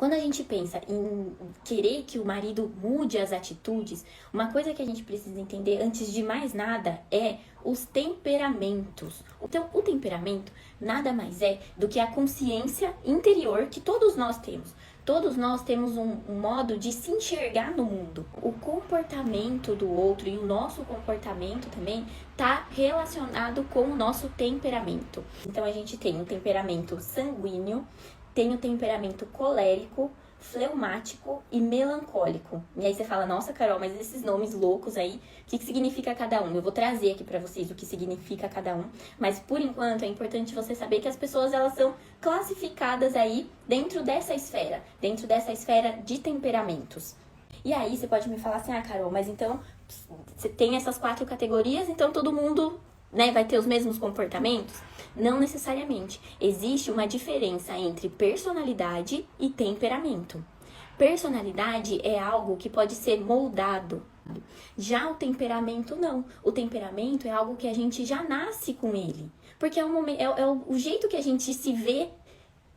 Quando a gente pensa em querer que o marido mude as atitudes, uma coisa que a gente precisa entender, antes de mais nada, é os temperamentos. Então, o temperamento nada mais é do que a consciência interior que todos nós temos. Todos nós temos um modo de se enxergar no mundo. O comportamento do outro e o nosso comportamento também está relacionado com o nosso temperamento. Então, a gente tem um temperamento sanguíneo, tem o temperamento colérico, fleumático e melancólico. E aí você fala, nossa, Carol, mas esses nomes loucos aí, o que significa cada um? Eu vou trazer aqui pra vocês o que significa cada um, mas por enquanto é importante você saber que as pessoas, elas são classificadas aí dentro dessa esfera de temperamentos. E aí você pode me falar assim, ah, Carol, mas então você tem essas 4 categorias, então todo mundo, né, vai ter os mesmos comportamentos? Não necessariamente. Existe uma diferença entre personalidade e temperamento. Personalidade é algo que pode ser moldado. Já o temperamento, não. O temperamento é algo que a gente já nasce com ele. Porque é o jeito que a gente se vê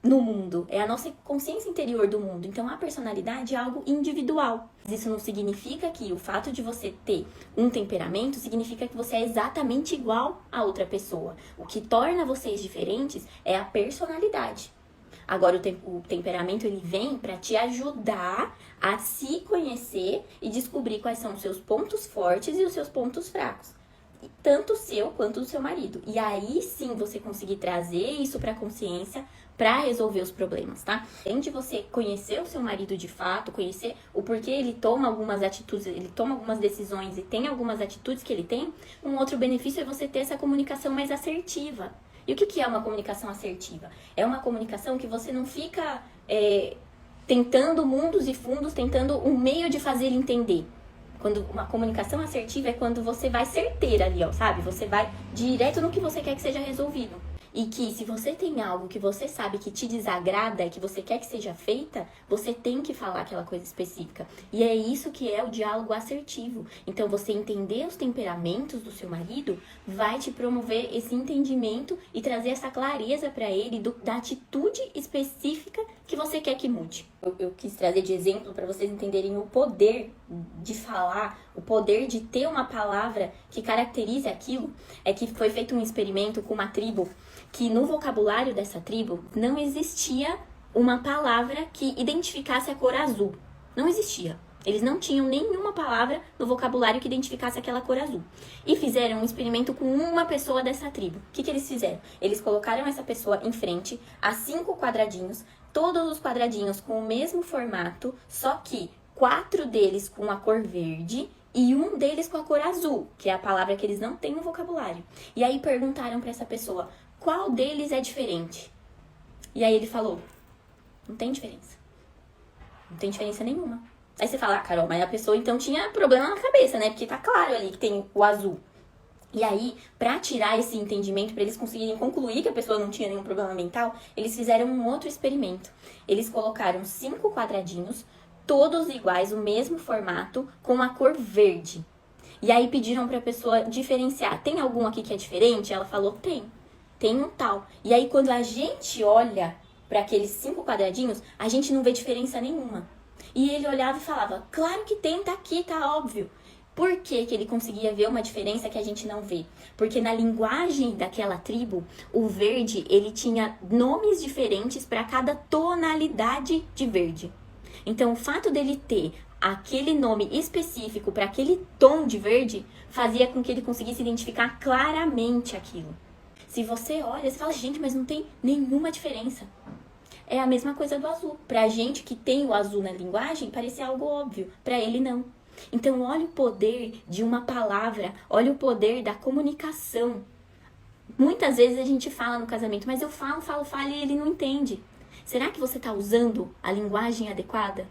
no mundo, é a nossa consciência interior do mundo. Então, a personalidade é algo individual. Isso não significa que o fato de você ter um temperamento significa que você é exatamente igual a outra pessoa. O que torna vocês diferentes é a personalidade. Agora, o temperamento, ele vem para te ajudar a se conhecer e descobrir quais são os seus pontos fortes e os seus pontos fracos. Tanto o seu quanto do seu marido. E aí sim você conseguir trazer isso para a consciência para resolver os problemas, tá? Além de você conhecer o seu marido de fato, conhecer o porquê ele toma algumas atitudes, ele toma algumas decisões e tem algumas atitudes que ele tem, um outro benefício é você ter essa comunicação mais assertiva. E o que é uma comunicação assertiva? É uma comunicação que você não fica tentando mundos e fundos, tentando um meio de fazer ele entender. Quando uma comunicação assertiva é quando você vai certeira ali, ó, sabe? Você vai direto no que você quer que seja resolvido. E que se você tem algo que você sabe que te desagrada e que você quer que seja feita, você tem que falar aquela coisa específica. E é isso que é o diálogo assertivo. Então, você entender os temperamentos do seu marido vai te promover esse entendimento e trazer essa clareza para ele da atitude específica que você quer que mude. Eu quis trazer de exemplo para vocês entenderem o poder de falar, o poder de ter uma palavra que caracterize aquilo. É que foi feito um experimento com uma tribo que no vocabulário dessa tribo não existia uma palavra que identificasse a cor azul. Não existia. Eles não tinham nenhuma palavra no vocabulário que identificasse aquela cor azul. E fizeram um experimento com uma pessoa dessa tribo. O que eles fizeram? Eles colocaram essa pessoa em frente a 5 quadradinhos, todos os quadradinhos com o mesmo formato, só que 4 deles com a cor verde e um deles com a cor azul, que é a palavra que eles não têm no vocabulário. E aí perguntaram para essa pessoa, qual deles é diferente? E aí ele falou, não tem diferença. Não tem diferença nenhuma. Aí você fala, ah, Carol, mas a pessoa então tinha problema na cabeça, né? Porque tá claro ali que tem o azul. E aí, pra tirar esse entendimento, pra eles conseguirem concluir que a pessoa não tinha nenhum problema mental, eles fizeram um outro experimento. Eles colocaram 5 quadradinhos, todos iguais, o mesmo formato, com a cor verde. E aí pediram pra pessoa diferenciar. Tem algum aqui que é diferente? Ela falou, tem um tal. E aí, quando a gente olha para aqueles 5 quadradinhos, a gente não vê diferença nenhuma. E ele olhava e falava, claro que tem, tá aqui, tá óbvio. Por que ele conseguia ver uma diferença que a gente não vê? Porque na linguagem daquela tribo, o verde, ele tinha nomes diferentes para cada tonalidade de verde. Então, o fato dele ter aquele nome específico para aquele tom de verde, fazia com que ele conseguisse identificar claramente aquilo. Se você olha, você fala, gente, mas não tem nenhuma diferença. É a mesma coisa do azul. Pra gente que tem o azul na linguagem, parecia algo óbvio. Pra ele, não. Então, olha o poder de uma palavra. Olha o poder da comunicação. Muitas vezes a gente fala no casamento, mas eu falo e ele não entende. Será que você está usando a linguagem adequada?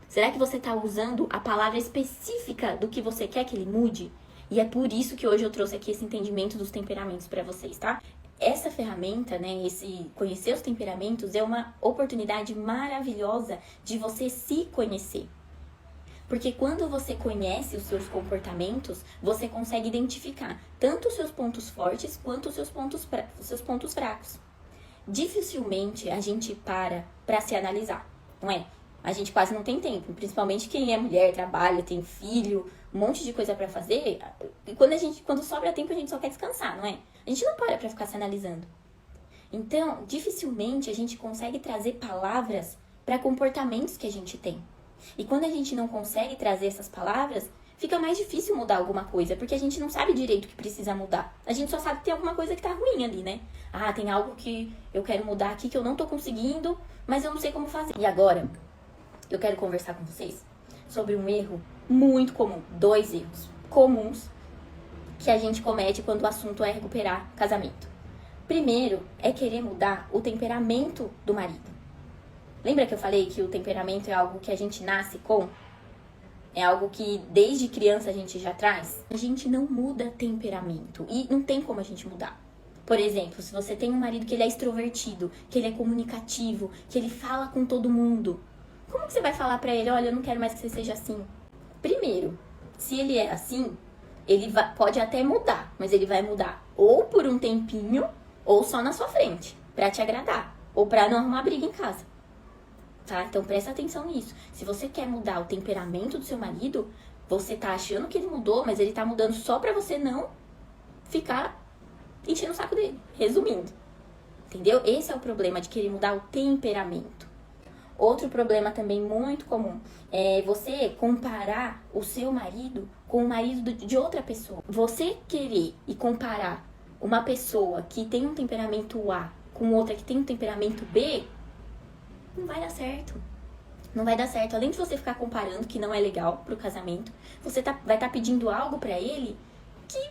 Será que você está usando a palavra específica do que você quer que ele mude? E é por isso que hoje eu trouxe aqui esse entendimento dos temperamentos para vocês, tá? Essa ferramenta, né, esse conhecer os temperamentos é uma oportunidade maravilhosa de você se conhecer. Porque quando você conhece os seus comportamentos, você consegue identificar tanto os seus pontos fortes quanto os seus pontos fracos. Dificilmente a gente para se analisar. não é? A gente quase não tem tempo, principalmente quem é mulher, trabalha, tem filho, um monte de coisa pra fazer. E quando sobra tempo, a gente só quer descansar, não é? A gente não para pra ficar se analisando. Então, dificilmente a gente consegue trazer palavras para comportamentos que a gente tem. E quando a gente não consegue trazer essas palavras, fica mais difícil mudar alguma coisa, porque a gente não sabe direito o que precisa mudar. A gente só sabe que tem alguma coisa que tá ruim ali, né? Ah, tem algo que eu quero mudar aqui que eu não tô conseguindo, mas eu não sei como fazer. E agora, eu quero conversar com vocês sobre um erro muito comum, 2 erros comuns que a gente comete quando o assunto é recuperar casamento. Primeiro, é querer mudar o temperamento do marido. Lembra que eu falei que o temperamento é algo que a gente nasce com? É algo que desde criança a gente já traz? A gente não muda temperamento e não tem como a gente mudar. Por exemplo, se você tem um marido que ele é extrovertido, que ele é comunicativo, que ele fala com todo mundo, como que você vai falar pra ele, olha, eu não quero mais que você seja assim? Primeiro, se ele é assim, pode até mudar, mas ele vai mudar ou por um tempinho, ou só na sua frente, pra te agradar, ou pra não arrumar briga em casa. Tá? Então presta atenção nisso. Se você quer mudar o temperamento do seu marido, você tá achando que ele mudou, mas ele tá mudando só pra você não ficar enchendo o saco dele. Resumindo. Entendeu? Esse é o problema de querer mudar o temperamento. Outro problema também muito comum é você comparar o seu marido com o marido de outra pessoa. Você querer e comparar uma pessoa que tem um temperamento A com outra que tem um temperamento B, não vai dar certo. Não vai dar certo. Além de você ficar comparando, que não é legal pro casamento, você vai estar pedindo algo pra ele que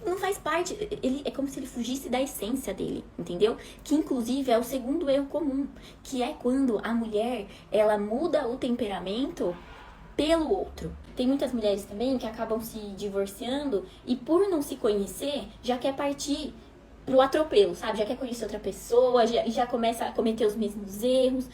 não faz parte. É como se ele fugisse da essência dele, entendeu? Que inclusive é o segundo erro comum, que é quando a mulher, ela muda o temperamento pelo outro. Tem muitas mulheres também que acabam se divorciando e por não se conhecer, já quer partir pro atropelo, sabe? Já quer conhecer outra pessoa, já começa a cometer os mesmos erros,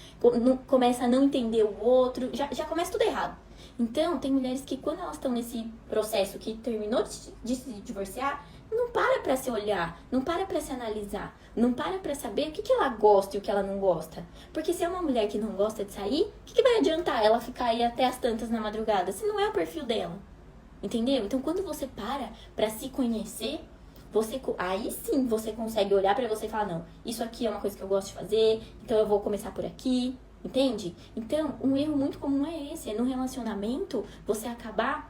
começa a não entender o outro, já começa tudo errado. Então, tem mulheres que quando elas estão nesse processo que terminou de se divorciar, não para pra se olhar, não para pra se analisar, não para pra saber o que ela gosta e o que ela não gosta. Porque se é uma mulher que não gosta de sair, o que vai adiantar ela ficar aí até as tantas na madrugada, se não é o perfil dela? Entendeu? Então, quando você para pra se conhecer, aí sim você consegue olhar pra você e falar, não, isso aqui é uma coisa que eu gosto de fazer, então eu vou começar por aqui, entende? Então, um erro muito comum é esse, é no relacionamento você acabar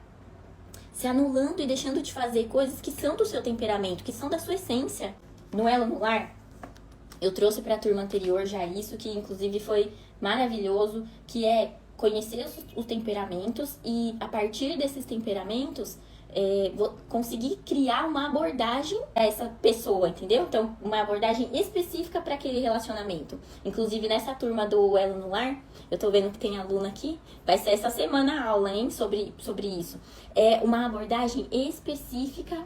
se anulando e deixando de fazer coisas que são do seu temperamento, que são da sua essência. No Elo no Lar, eu trouxe pra turma anterior já isso, que inclusive foi maravilhoso, que é conhecer os temperamentos e a partir desses temperamentos conseguir criar uma abordagem a essa pessoa, entendeu? Então, uma abordagem específica para aquele relacionamento. Inclusive, nessa turma do Elo no Lar, eu tô vendo que tem aluna aqui, vai ser essa semana a aula, hein, sobre isso. É uma abordagem específica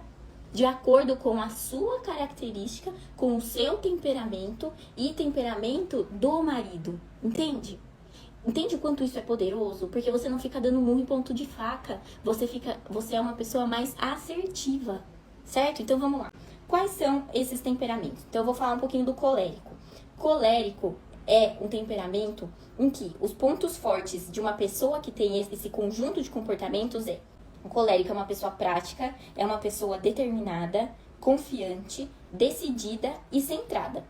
de acordo com a sua característica, com o seu temperamento e temperamento do marido, entende? Entende o quanto isso é poderoso? Porque você não fica dando murro em ponto de faca. Você é uma pessoa mais assertiva, certo? Então vamos lá. Quais são esses temperamentos? Então eu vou falar um pouquinho do colérico. Colérico é um temperamento em que os pontos fortes de uma pessoa que tem esse conjunto de comportamentos é: o colérico é uma pessoa prática, é uma pessoa determinada, confiante, decidida e centrada.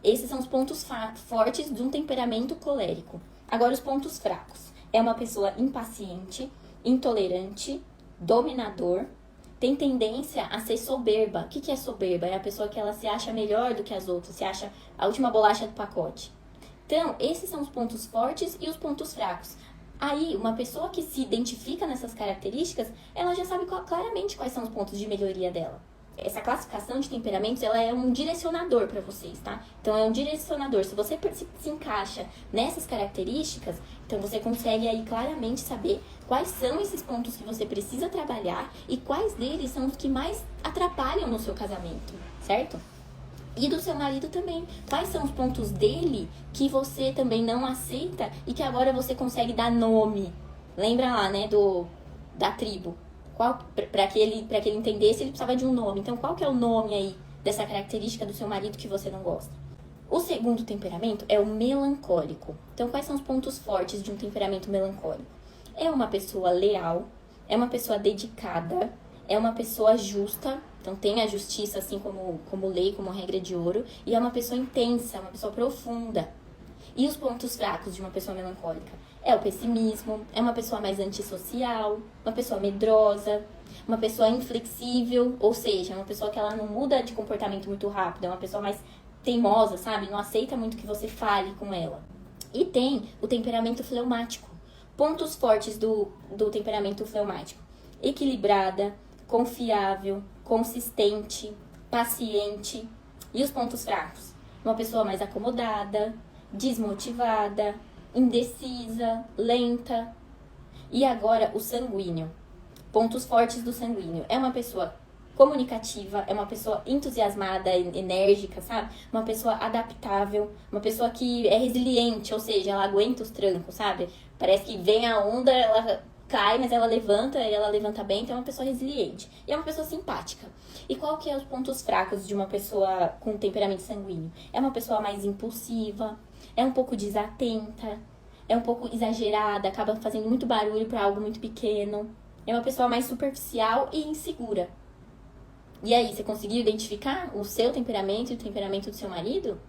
Esses são os pontos fortes de um temperamento colérico. Agora, os pontos fracos. É uma pessoa impaciente, intolerante, dominador, tem tendência a ser soberba. O que é soberba? É a pessoa que ela se acha melhor do que as outras, se acha a última bolacha do pacote. Então, esses são os pontos fortes e os pontos fracos. Aí, uma pessoa que se identifica nessas características, ela já sabe claramente quais são os pontos de melhoria dela. Essa classificação de temperamentos, ela é um direcionador para vocês, tá? Então, é um direcionador. Se você se encaixa nessas características, então você consegue aí claramente saber quais são esses pontos que você precisa trabalhar e quais deles são os que mais atrapalham no seu casamento, certo? E do seu marido também. Quais são os pontos dele que você também não aceita e que agora você consegue dar nome? Lembra lá, né, da tribo? Para que ele entendesse, ele precisava de um nome. Então, qual que é o nome aí dessa característica do seu marido que você não gosta? O segundo temperamento é o melancólico. Então, quais são os pontos fortes de um temperamento melancólico? É uma pessoa leal, é uma pessoa dedicada, é uma pessoa justa, então tem a justiça assim como lei, como regra de ouro, e é uma pessoa intensa, uma pessoa profunda. E os pontos fracos de uma pessoa melancólica? É o pessimismo, é uma pessoa mais antissocial, uma pessoa medrosa, uma pessoa inflexível, ou seja, uma pessoa que ela não muda de comportamento muito rápido, é uma pessoa mais teimosa, sabe? Não aceita muito que você fale com ela. E tem o temperamento fleumático. Pontos fortes do temperamento fleumático: equilibrada, confiável, consistente, paciente. E os pontos fracos? Uma pessoa mais acomodada, desmotivada, indecisa, lenta. E agora o sanguíneo. Pontos fortes do sanguíneo: é uma pessoa comunicativa, é uma pessoa entusiasmada, enérgica, sabe? Uma pessoa adaptável, uma pessoa que é resiliente, ou seja, ela aguenta os trancos, sabe? Parece que vem a onda, ela cai, mas ela levanta, e ela levanta bem, então é uma pessoa resiliente. E é uma pessoa simpática. E qual que é os pontos fracos de uma pessoa com temperamento sanguíneo? É uma pessoa mais impulsiva, é um pouco desatenta, é um pouco exagerada, acaba fazendo muito barulho para algo muito pequeno. É uma pessoa mais superficial e insegura. E aí, você conseguiu identificar o seu temperamento e o temperamento do seu marido?